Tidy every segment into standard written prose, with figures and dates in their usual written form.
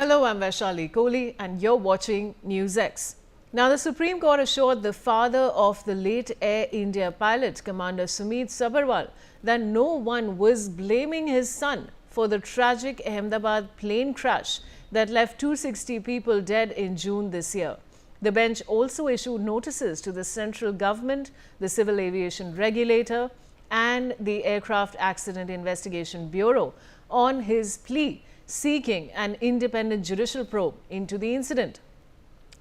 Hello, I'm Vaishali Kohli and you're watching NewsX. Now, the Supreme Court assured the father of the late Air India pilot, Commander Sumeet Sabharwal, that no one was blaming his son for the tragic Ahmedabad plane crash that left 260 people dead in June this year. The bench also issued notices to the central government, the civil aviation regulator, and the Aircraft Accident Investigation Bureau on his plea seeking an independent judicial probe into the incident.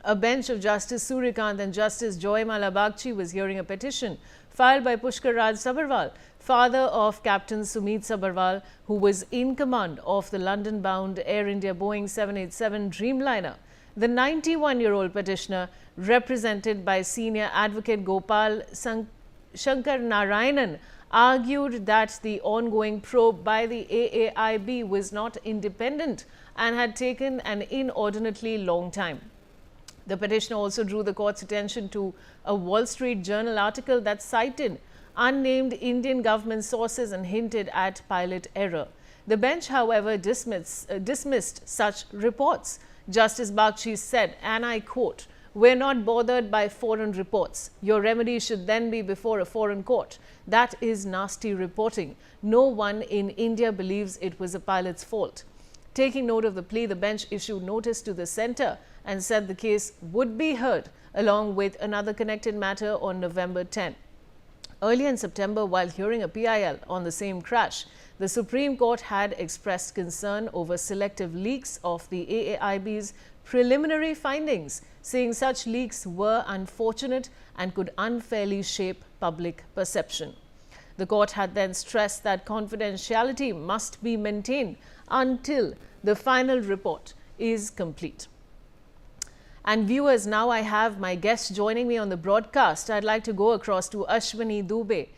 A bench of Justice Suryakant and Justice Joymala Bagchi was hearing a petition filed by Pushkar Raj Sabharwal, father of Captain Sumeet Sabharwal, who was in command of the London-bound Air India Boeing 787 Dreamliner. The 91-year-old petitioner, represented by senior advocate Gopal Shankar Narayanan, argued that the ongoing probe by the AAIB was not independent and had taken an inordinately long time. The petitioner also drew the court's attention to a Wall Street Journal article that cited unnamed Indian government sources and hinted at pilot error. The bench, however, dismissed such reports. Justice Bagchi said, and I quote, "We're not bothered by foreign reports. Your remedy should then be before a foreign court. That is nasty reporting. No one in India believes it was a pilot's fault." Taking note of the plea, the bench issued notice to the centre and said the case would be heard along with another connected matter on November 10. Earlier in September, while hearing a PIL on the same crash, the Supreme Court had expressed concern over selective leaks of the AAIB's preliminary findings, saying such leaks were unfortunate and could unfairly shape public perception. The court had then stressed that confidentiality must be maintained until the final report is complete. And viewers, now I have my guest joining me on the broadcast. I'd like to go across to Ashwini Dubey,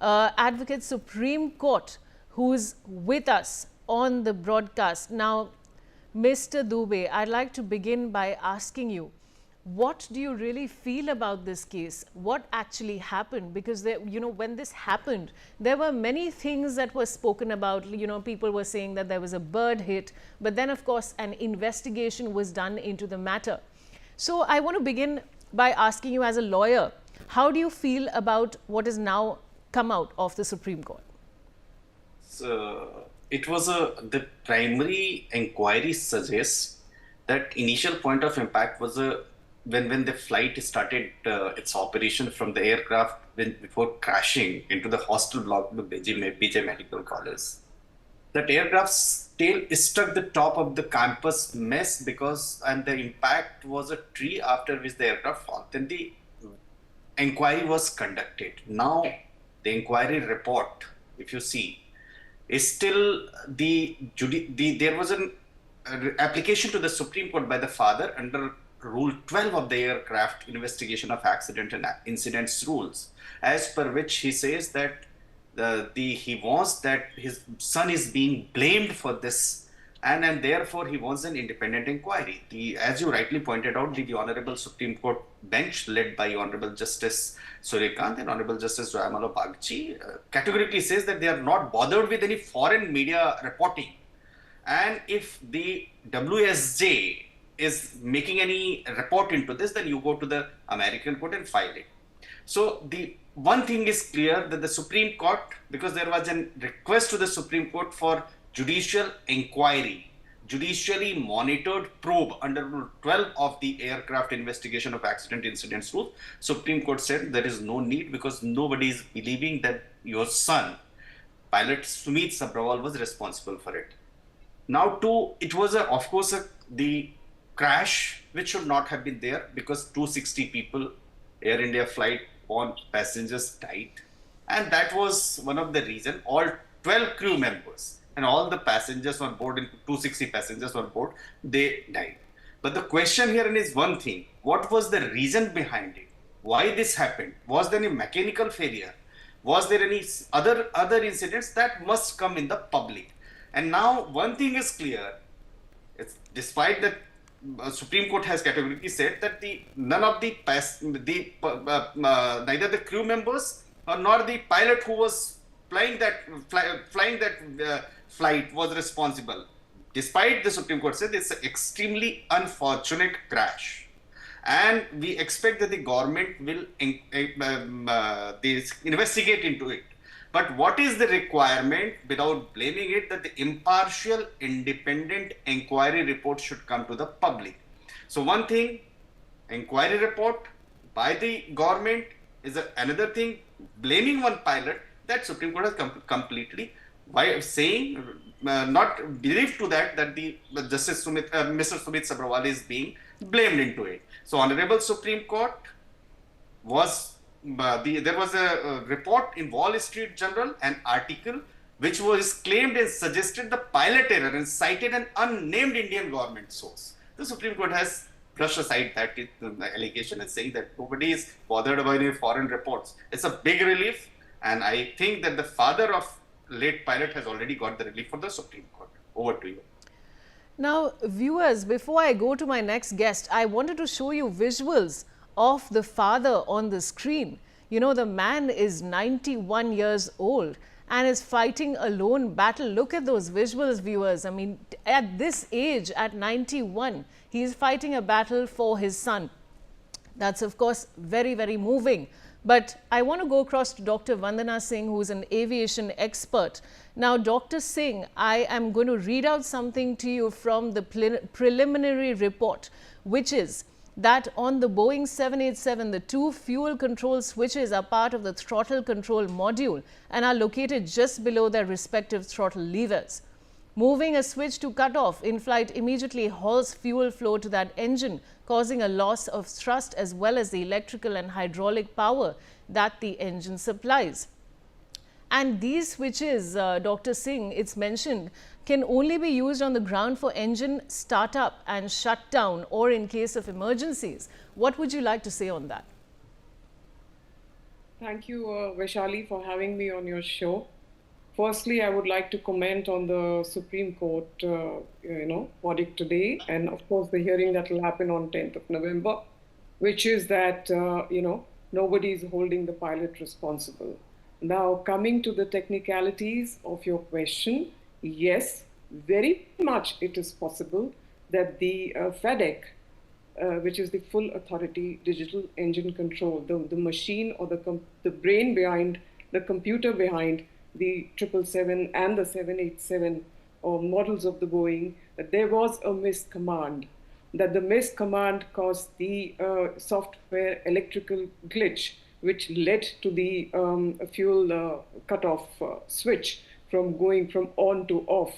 Advocate Supreme Court, who's with us on the broadcast. Now, Mr. Dubey, I'd like to begin by asking you, what do you really feel about this case? What actually happened? Because when this happened, there were many things that were spoken about. People were saying that there was a bird hit, but then of course an investigation was done into the matter. So I want to begin by asking you, as a lawyer, how do you feel about what has now come out of the Supreme Court? So it was the primary inquiry suggests that initial point of impact was when the flight started its operation from the aircraft before crashing into the hostel block of the BJ Medical College. That aircraft's tail struck the top of the campus mess and the impact was a tree, after which the aircraft fell. Then the inquiry was conducted. Now the inquiry report, if you see, is still there was an application to the Supreme Court by the father under Rule 12 of the Aircraft Investigation of Accident and Incidents Rules, as per which he says that he wants that his son is being blamed for this, and therefore he wants an independent inquiry. As you rightly pointed out, the Honorable Supreme Court bench, led by Honorable Justice Suryakant and Honorable Justice Joymala Bagchi, categorically says that they are not bothered with any foreign media reporting. And if the WSJ is making any report into this, then you go to the American court and file it. So the one thing is clear, that the Supreme Court, because there was a request to the Supreme Court for judicial inquiry, judicially monitored probe under Rule 12 of the Aircraft Investigation of Accident Incidents Rule, Supreme Court said there is no need, because nobody is believing that your son, pilot Sumeet Sabharwal, was responsible for it. Now, it was of course the crash which should not have been there, because 260 people, Air India flight, on passengers died, and that was one of the reasons. All 12 crew members and all the passengers on board, 260 passengers on board, they died. But the question here is one thing: what was the reason behind it? Why this happened? Was there any mechanical failure? Was there any other incidents that must come in the public? And now one thing is clear: despite that, Supreme Court has categorically said that neither the crew members nor the pilot who was flying that flight was responsible. despite the Supreme Court said it's an extremely unfortunate crash. And we expect that the government will investigate into it. But what is the requirement, without blaming it, that the impartial, independent inquiry report should come to the public? So one thing, inquiry report by the government is another thing. Blaming one pilot, that Supreme Court has completely, by saying, not believed to that the Justice Mr. Sumeet Sabharwal is being blamed into it. So Honorable Supreme Court was there was a report in Wall Street Journal, an article which was claimed and suggested the pilot error and cited an unnamed Indian government source. The Supreme Court has brushed aside that allegation and saying that nobody is bothered by any foreign reports. It's a big relief, and I think that the father of late pilot has already got the relief for the Supreme Court. Over to you. Now, viewers, before I go to my next guest, I wanted to show you visuals of the father on the screen. You know, the man is 91 years old and is fighting a lone battle. Look at those visuals, viewers. I mean, at this age, at 91, he is fighting a battle for his son. That's, of course, very, very moving. But I want to go across to Dr. Vandana Singh, who is an aviation expert. Now, Dr. Singh, I am going to read out something to you from the preliminary report, which is that on the Boeing 787, the two fuel control switches are part of the throttle control module and are located just below their respective throttle levers. Moving a switch to cut off in flight immediately halts fuel flow to that engine, causing a loss of thrust as well as the electrical and hydraulic power that the engine supplies. And these switches, Dr. Singh, it's mentioned, can only be used on the ground for engine startup and shutdown or in case of emergencies. What would you like to say on that? Thank you, Vaishali, for having me on your show. Firstly, I would like to comment on the Supreme Court, verdict today, and of course the hearing that will happen on 10th of November, which is that, nobody is holding the pilot responsible. Now, coming to the technicalities of your question, yes, very much it is possible that the FEDEC, which is the full authority digital engine control, the machine or the brain behind, the computer behind the 777 and the 787 models of the Boeing, that there was a miscommand, that the miscommand caused the software electrical glitch, which led to the fuel cutoff switch from going from on to off.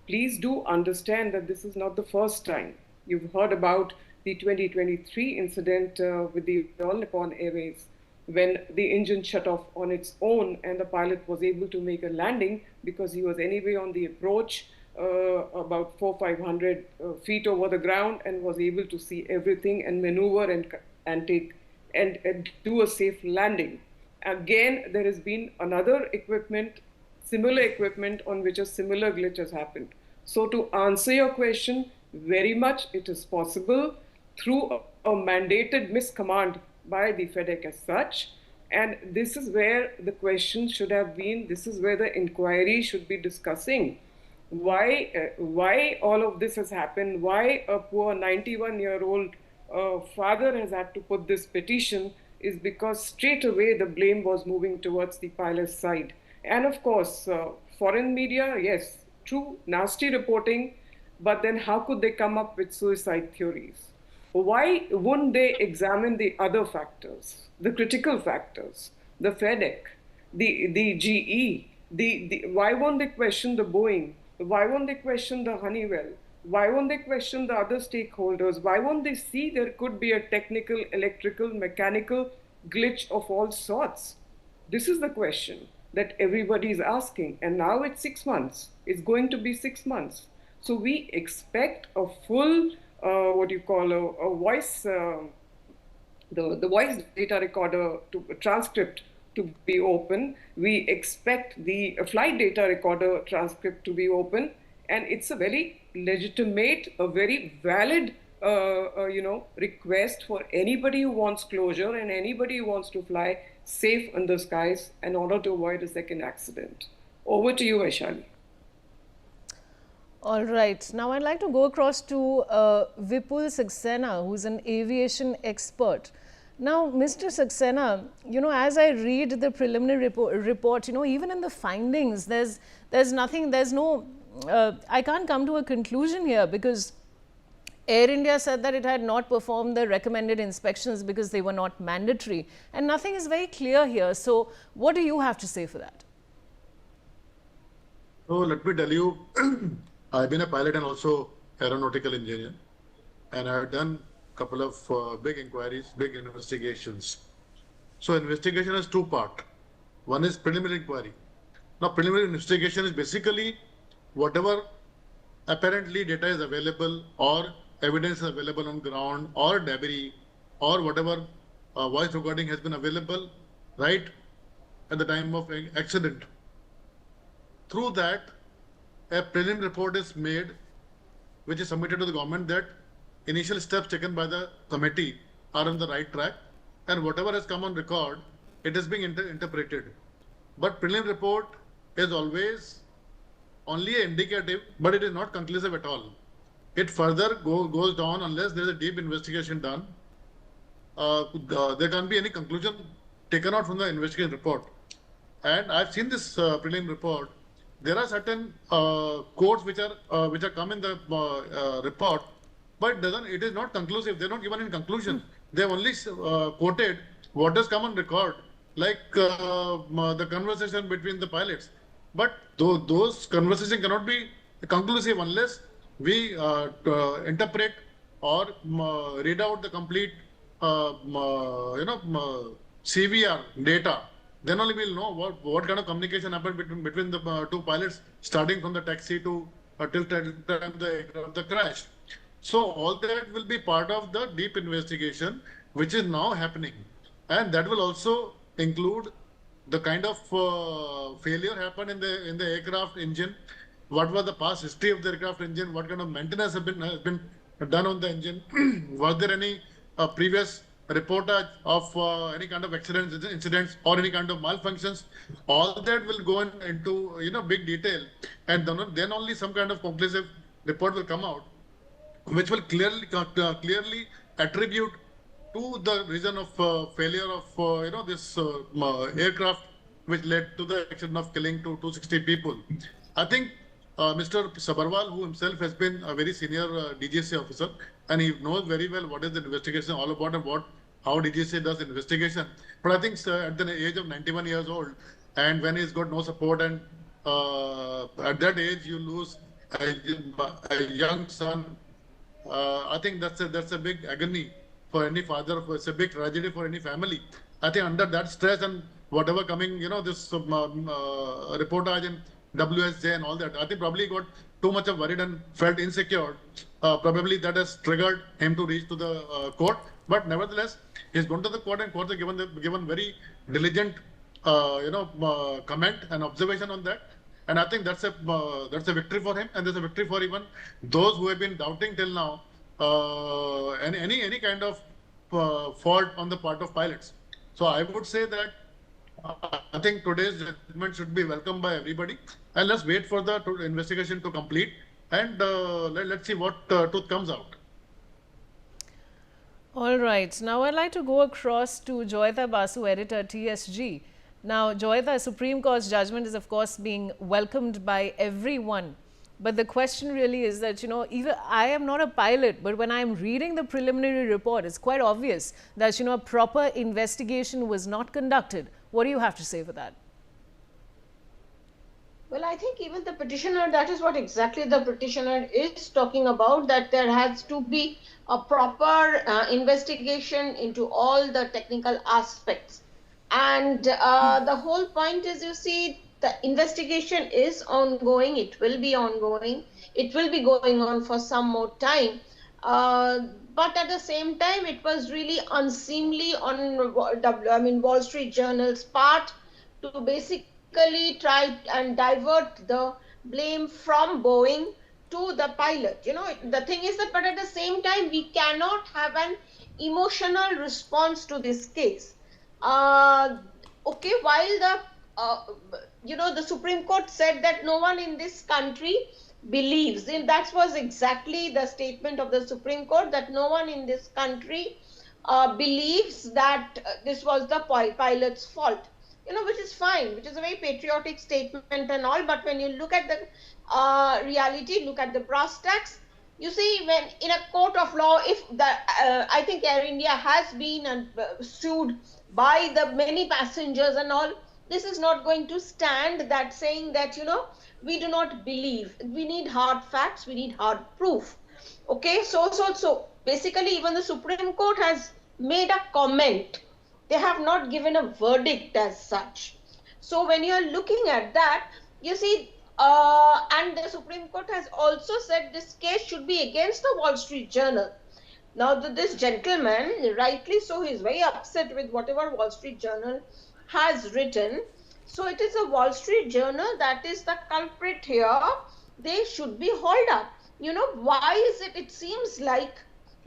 Please do understand that this is not the first time. You've heard about the 2023 incident with the All Nippon Airways, when the engine shut off on its own and the pilot was able to make a landing because he was anyway on the approach about 400-500 feet over the ground and was able to see everything and maneuver and take and do a safe landing. Again, there has been another equipment, similar equipment on which a similar glitch has happened. So to answer your question, very much it is possible through a mandated miscommand by the FEDEC as such. And this is where the question should have been, this is where the inquiry should be discussing. Why all of this has happened, why a poor 91-year-old father has had to put this petition, is because straight away the blame was moving towards the pilot's side. And of course, foreign media, yes, true, nasty reporting, but then how could they come up with suicide theories? Why wouldn't they examine the other factors, the critical factors, the FEDEC, the GE, why won't they question the Boeing? Why won't they question the Honeywell? Why won't they question the other stakeholders? Why won't they see there could be a technical, electrical, mechanical glitch of all sorts? This is the question that everybody is asking. And now it's 6 months. It's going to be 6 months. So we expect a full, a voice, the voice data recorder transcript to be open. We expect the flight data recorder transcript to be open. And it's a very legitimate, a very valid, request for anybody who wants closure and anybody who wants to fly safe in the skies in order to avoid a second accident. Over to you, Vaishali. All right. Now I'd like to go across to Vipul Saxena, who's an aviation expert. Now, Mr. Saxena, as I read the preliminary report, even in the findings, there's nothing, there's no, I can't come to a conclusion here because Air India said that it had not performed the recommended inspections because they were not mandatory. And nothing is very clear here. So, what do you have to say for that? So let me tell you, I've been a pilot and also aeronautical engineer, and I've done a couple of big inquiries, big investigations. So investigation has two parts. One is preliminary inquiry. Now preliminary investigation is basically whatever apparently data is available or evidence is available on ground or debris or whatever voice recording has been available right at the time of accident. Through that, a prelim report is made, which is submitted to the government that initial steps taken by the committee are on the right track, and whatever has come on record, it is being interpreted. But prelim report is always only indicative, but it is not conclusive at all. It further goes down unless there is a deep investigation done. There can't be any conclusion taken out from the investigation report. And I've seen this prelim report. There are certain quotes which are come in the report, but it is not conclusive. They're not given in conclusion. They've only quoted what has come on record, like the conversation between the pilots. But those conversations cannot be conclusive unless we interpret or read out the complete CVR data. Then only we'll know what kind of communication happened between the two pilots, starting from the taxi to till the time the crash. So all that will be part of the deep investigation, which is now happening, and that will also include the kind of failure happened in the aircraft engine. What was the past history of the aircraft engine? What kind of maintenance has been done on the engine? Was there any previous reportage of any kind of incidents or any kind of malfunctions? All that will go into big detail, and then only some kind of conclusive report will come out, which will clearly attribute to the reason of failure of this aircraft, which led to the accident of killing 260 people. I think Mr. Sabharwal, who himself has been a very senior DGCA officer, and he knows very well what is the investigation all about and how DGCA does investigation. But I think at the age of 91 years old, and when he's got no support, and at that age you lose a young son, I think that's a big agony for any father. It's a big tragedy for any family. I think under that stress and whatever coming, this reportage and WSJ and all that, I think probably got too much of worried and felt insecure. Probably that has triggered him to reach to the court. But nevertheless, he's gone to the court, and court has given very diligent, comment and observation on that. And I think that's a victory for him, and there's a victory for even those who have been doubting till now any kind of fault on the part of pilots. So I would say that I think today's judgment should be welcomed by everybody, and let's wait for the investigation to complete, and let's see what truth comes out. All right. Now I'd like to go across to Joyita Basu, editor, TSG. Now, Joyita, Supreme Court's judgment is, of course, being welcomed by everyone. But the question really is that, even I am not a pilot, but when I'm reading the preliminary report, it's quite obvious that, a proper investigation was not conducted. What do you have to say for that? Well, I think even the petitioner, that is what exactly the petitioner is talking about, that there has to be a proper investigation into all the technical aspects. And the whole point is, you see, the investigation is ongoing. It will be ongoing. It will be going on for some more time. But at the same time, it was really unseemly on Wall Street Journal's part to basically try and divert the blame from Boeing to the pilot. The thing is that, but at the same time, we cannot have an emotional response to this case. Okay, while the Supreme Court said that no one in this country believes. And that was exactly the statement of the Supreme Court, that no one in this country believes that this was the pilot's fault. Which is fine, which is a very patriotic statement and all. But when you look at the reality, look at the brass tacks, you see, when in a court of law, if the I think Air India has been sued by the many passengers and all, this is not going to stand, that saying that we do not believe. We need hard facts, we need hard proof. Okay, so basically even the Supreme Court has made a comment. They have not given a verdict as such. So when you are looking at that, you see, and the Supreme Court has also said this case should be against the Wall Street Journal. Now, this gentleman, rightly so, he is very upset with whatever Wall Street Journal has written. So it is a Wall Street Journal that is the culprit here. They should be hauled up. Why is it? It seems like,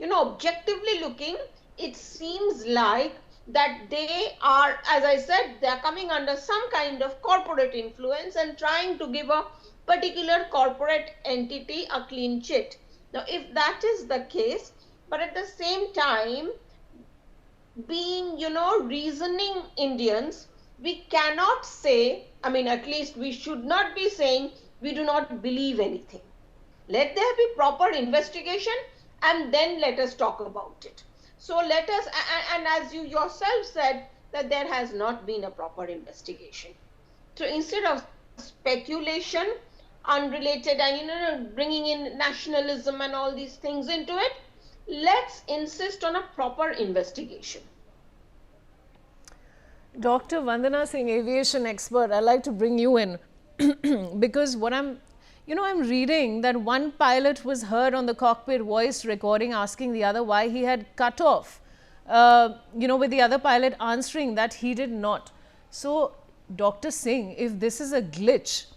objectively looking, it seems like that they are, as I said, they are coming under some kind of corporate influence and trying to give a particular corporate entity a clean chit. Now, if that is the case, but at the same time, being, reasoning Indians, we cannot say, at least we should not be saying we do not believe anything. Let there be proper investigation and then let us talk about it. So let us, and as you yourself said, that there has not been a proper investigation. So instead of speculation, unrelated, and bringing in nationalism and all these things into it, let's insist on a proper investigation. Dr. Vandana Singh, aviation expert, I'd like to bring you in because what I'm reading that one pilot was heard on the cockpit voice recording asking the other why he had cut off, with the other pilot answering that he did not. So, Dr. Singh, if this is a glitch,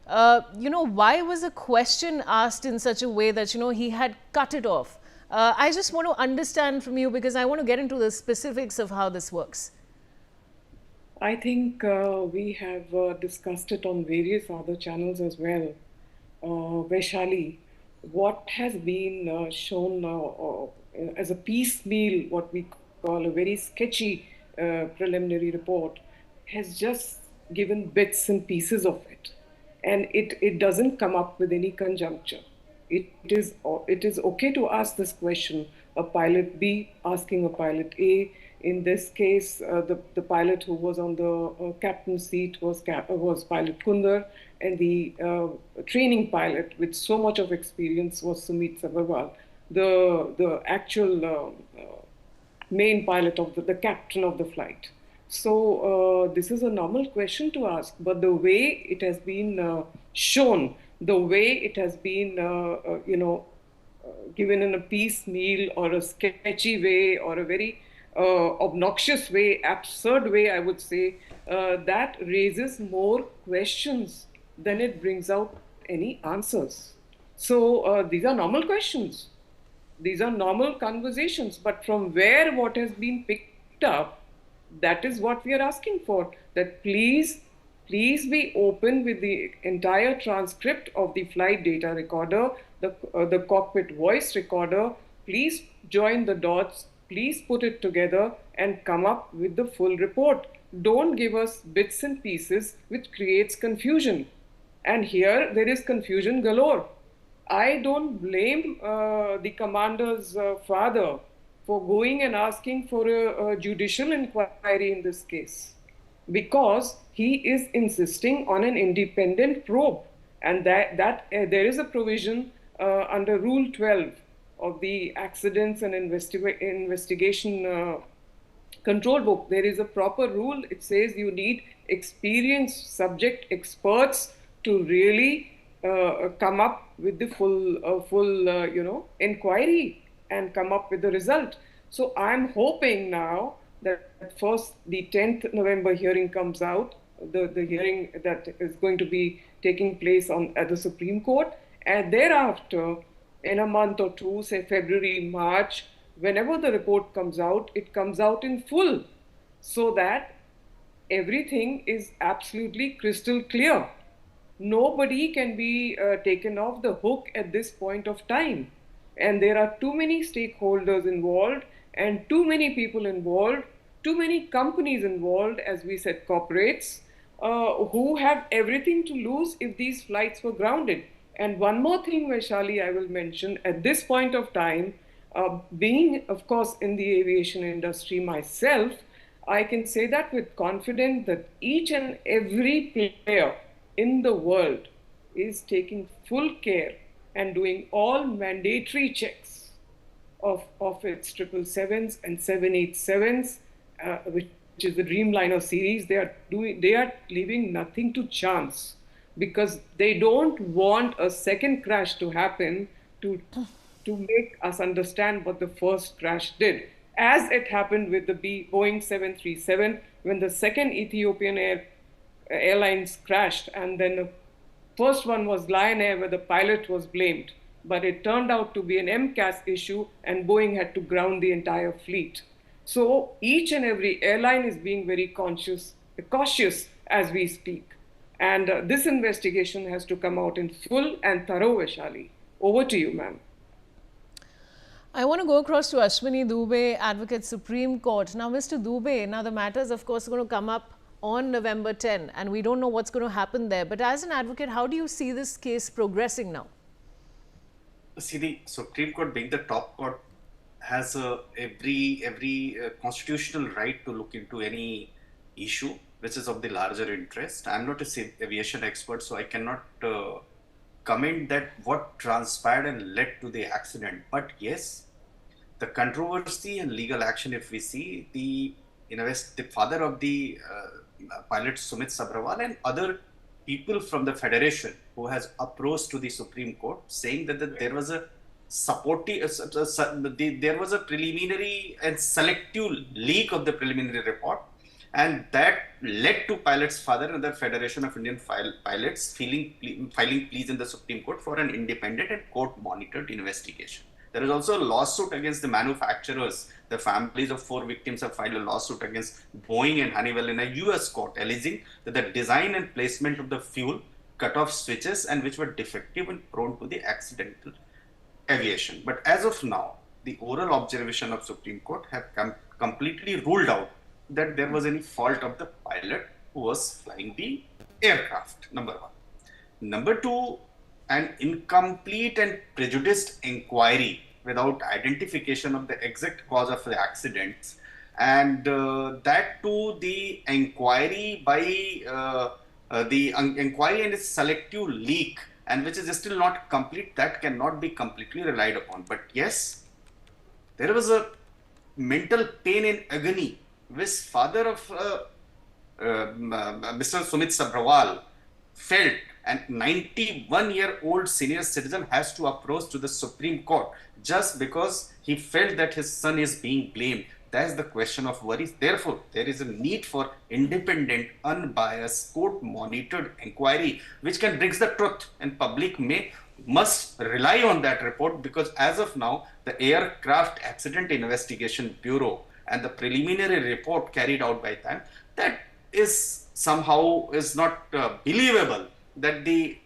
why was a question asked in such a way that, he had cut it off? I just want to understand from you because I want to get into the specifics of how this works. I think we have discussed it on various other channels as well. Vaishali, what has been shown as a piecemeal, what we call a very sketchy preliminary report, has just given bits and pieces of it. And it doesn't come up with any conjuncture. It is okay to ask this question, a pilot B asking a pilot A. In this case, the pilot who was on the captain's seat was pilot Kundar, and the training pilot with so much of experience was Sumeet Sabharwal, the actual main pilot of the captain of the flight. So this is a normal question to ask, but the way it has been shown, the way it has been, given in a piecemeal or a sketchy way or a very obnoxious way, absurd way, I would say, that raises more questions than it brings out any answers. So these are normal questions. These are normal conversations, but from where what has been picked up, that is what we are asking for, that please be open with the entire transcript of the flight data recorder, the cockpit voice recorder. Please join the dots, please put it together and come up with the full report. Don't give us bits and pieces which creates confusion. And here there is confusion galore. I don't blame the commander's father for going and asking for a judicial inquiry in this case, because he is insisting on an independent probe, and that there is a provision under Rule 12 of the Accidents and Investigation Control Book. There is a proper rule. It says you need experienced subject experts to really come up with the full inquiry and come up with the result. So I'm hoping now that first the 10th November hearing comes out, the hearing that is going to be taking place at the Supreme Court, and thereafter in a month or two, say February, March, whenever the report comes out, it comes out in full, so that everything is absolutely crystal clear. nobody can be taken off the hook at this point of time. And there are too many stakeholders involved and too many people involved, too many companies involved, as we said, corporates, who have everything to lose if these flights were grounded. And one more thing, Vaishali, I will mention at this point of time, being, of course, in the aviation industry myself, I can say that with confidence that each and every player in the world is taking full care and doing all mandatory checks of its 777s and 787s, which is the Dreamliner series. They are leaving nothing to chance because they don't want a second crash to happen to make us understand what the first crash did. As it happened with the Boeing 737 when the second Ethiopian Airlines crashed, and then the first one was Lion Air where the pilot was blamed. But it turned out to be an MCAS issue and Boeing had to ground the entire fleet. So each and every airline is being very cautious as we speak. And this investigation has to come out in full and thorough, Vaishali. Over to you, ma'am. I want to go across to Ashwini Dubey, Advocate Supreme Court. Now, Mr. Dubey, now the matter is of course going to come up on November 10 and we don't know what's going to happen there. But as an advocate, how do you see this case progressing now? See, the Supreme Court being the top court has every constitutional right to look into any issue which is of the larger interest. I'm not a aviation expert, so I cannot comment that what transpired and led to the accident. But yes, the controversy and legal action, if we see, the father of the pilot Sumeet Sabharwal and other people from the federation who has approached to the Supreme Court saying that there was a there was a preliminary and selective leak of the preliminary report, and that led to pilot's father and the Federation of Indian Pilots filing pleas in the Supreme Court for an independent and court-monitored investigation. There is also a lawsuit against the manufacturers. The families of 4 victims have filed a lawsuit against Boeing and Honeywell in a US court, alleging that the design and placement of the fuel cut-off switches and which were defective and prone to the accidental aviation. But as of now, the oral observation of Supreme Court have completely ruled out that there was any fault of the pilot who was flying the aircraft, number one. Number two, an incomplete and prejudiced inquiry without identification of the exact cause of the accidents, and that too the inquiry by inquiry and its selective leak, and which is still not complete, that cannot be completely relied upon. But yes, there was a mental pain and agony which father of Mr. Sumeet Sabharwal felt, and 91-year-old senior citizen has to approach to the Supreme Court just because he felt that his son is being blamed. That's the question of worries. Therefore, there is a need for independent, unbiased, court-monitored inquiry which can bring the truth, and public must rely on that report, because as of now, the Aircraft Accident Investigation Bureau and the preliminary report carried out by them, that is somehow is not believable, that the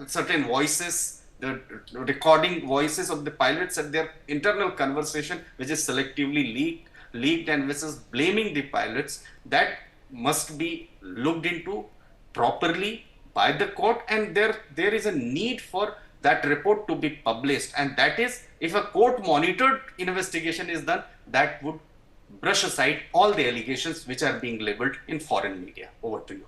certain voices, the recording voices of the pilots and their internal conversation, which is selectively leaked and which is blaming the pilots, that must be looked into properly by the court, and there is a need for that report to be published. And that is, if a court monitored investigation is done, that would brush aside all the allegations which are being labeled in foreign media. Over to you.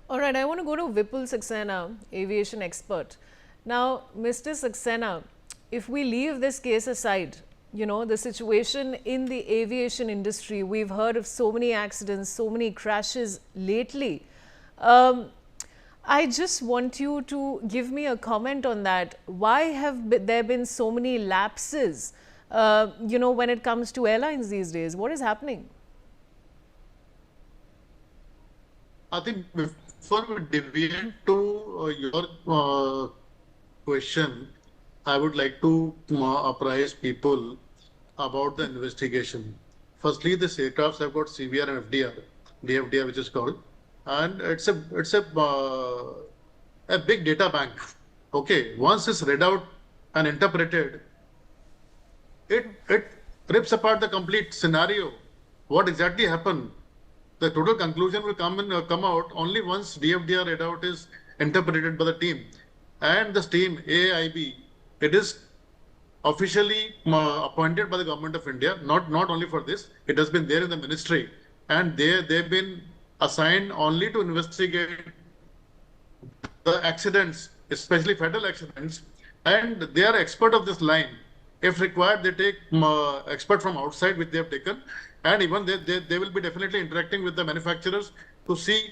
All right, I want to go to Vipul Saxena, aviation expert. Now, Mr. Saxena, if we leave this case aside, you know, the situation in the aviation industry, we've heard of so many accidents, so many crashes lately. I just want you to give me a comment on that. Why have there been so many lapses, you know, when it comes to airlines these days? What is happening? I think before we deviate to your question, I would like to apprise people about the investigation. Firstly, the aircrafts have got CVR and FDR, DFDR which is called. and it's a big data bank. Okay, once it's read out and interpreted, it rips apart the complete scenario. What exactly happened? The total conclusion will come out only once DFDR read out is interpreted by the team, and this team AAIB. It is officially appointed by the government of India. Not only for this, it has been there in the ministry, and they've been assigned only to investigate the accidents, especially fatal accidents, and they are expert of this line. If required, they take expert from outside, which they have taken, and even they will be definitely interacting with the manufacturers to see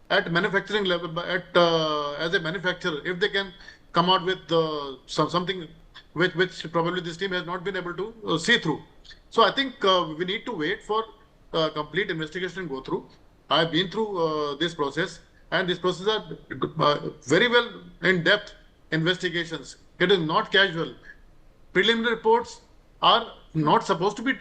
at manufacturing level, as a manufacturer, if they can come out with something which probably this team has not been able to see through. So I think we need to wait for complete investigation and go through. I've been through this process, and this process are very well in-depth investigations. It is not casual. Preliminary reports are not supposed to be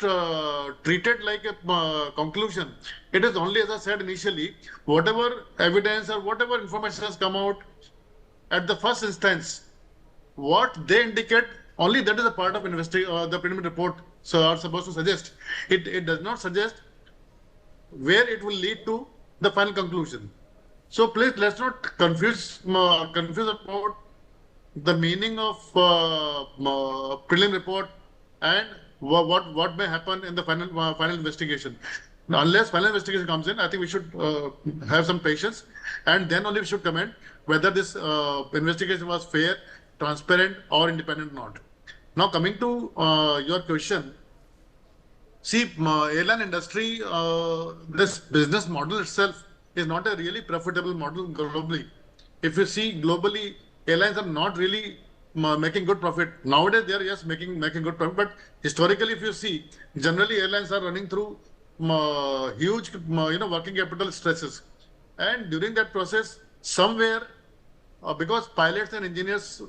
treated like a conclusion. It is only, as I said initially, whatever evidence or whatever information has come out at the first instance, what they indicate, only that is a part of the preliminary report are supposed to suggest. It does not suggest where it will lead to the final conclusion. So please, let's not confuse about the meaning of prelim report and what may happen in the final investigation. Now, unless final investigation comes in, I think we should have some patience, and then only we should comment whether this investigation was fair, transparent, or independent or not. Now, coming to your question, see, airline industry, this business model itself is not a really profitable model globally. If you see globally, airlines are not really making good profit. Nowadays, they are yes making good profit, but historically, if you see, generally airlines are running through huge working capital stresses, and during that process, somewhere because pilots and engineers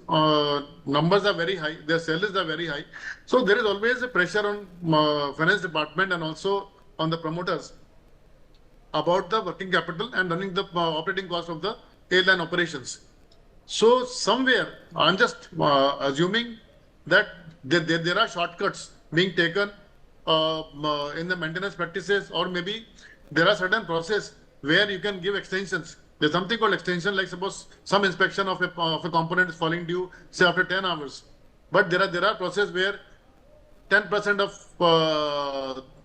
numbers are very high, their salaries are very high, so there is always a pressure on finance department and also on the promoters about the working capital and running the operating cost of the airline operations. So somewhere, I'm just assuming that there are shortcuts being taken in the maintenance practices, or maybe there are certain processes where you can give extensions. There's something called extension, like suppose some inspection of a component is falling due, say after 10 hours. But there are processes where 10% of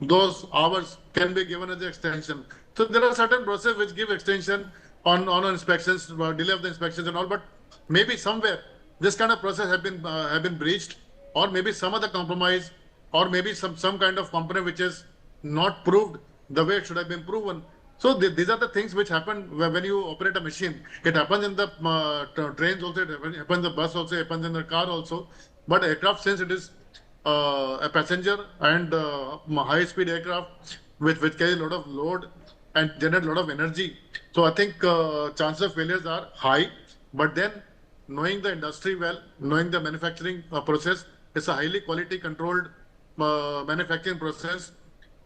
those hours can be given as an extension. So there are certain processes which give extension on inspections, delay of the inspections and all. But maybe somewhere this kind of process have been breached, or maybe some other compromise, or maybe some kind of component which is not proved the way it should have been proven. So these are the things which happen when you operate a machine. It happens in the trains also, it happens in the bus also, it happens in the car also. But aircraft, since it is a passenger and high-speed aircraft which carry a lot of load and generate a lot of energy. So I think chances of failures are high. But then, knowing the industry well, knowing the manufacturing process, it's a highly quality controlled manufacturing process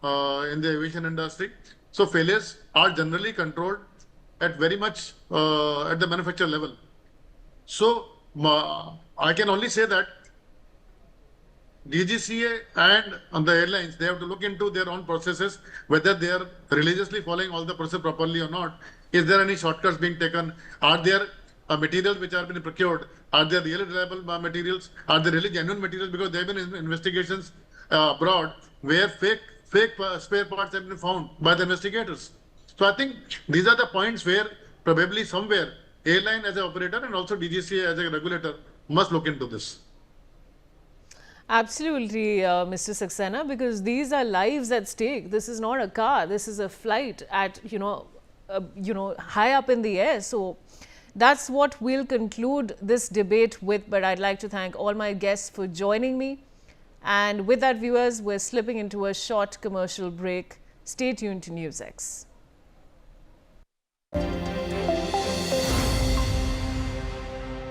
in the aviation industry. So failures are generally controlled at very much at the manufacturer level. So I can only say that DGCA and the airlines, they have to look into their own processes, whether they are religiously following all the process properly or not. Is there any shortcuts being taken? Are there materials which are being procured? Are they really reliable materials? Are they really genuine materials? Because there have been investigations abroad where fake spare parts have been found by the investigators. So I think these are the points where probably somewhere airline as an operator and also DGCA as a regulator must look into this. Absolutely, Mr. Saxena, because these are lives at stake. This is not a car. This is a flight at, high up in the air. So that's what we'll conclude this debate with. But I'd like to thank all my guests for joining me. And with that, viewers, we're slipping into a short commercial break. Stay tuned to NewsX.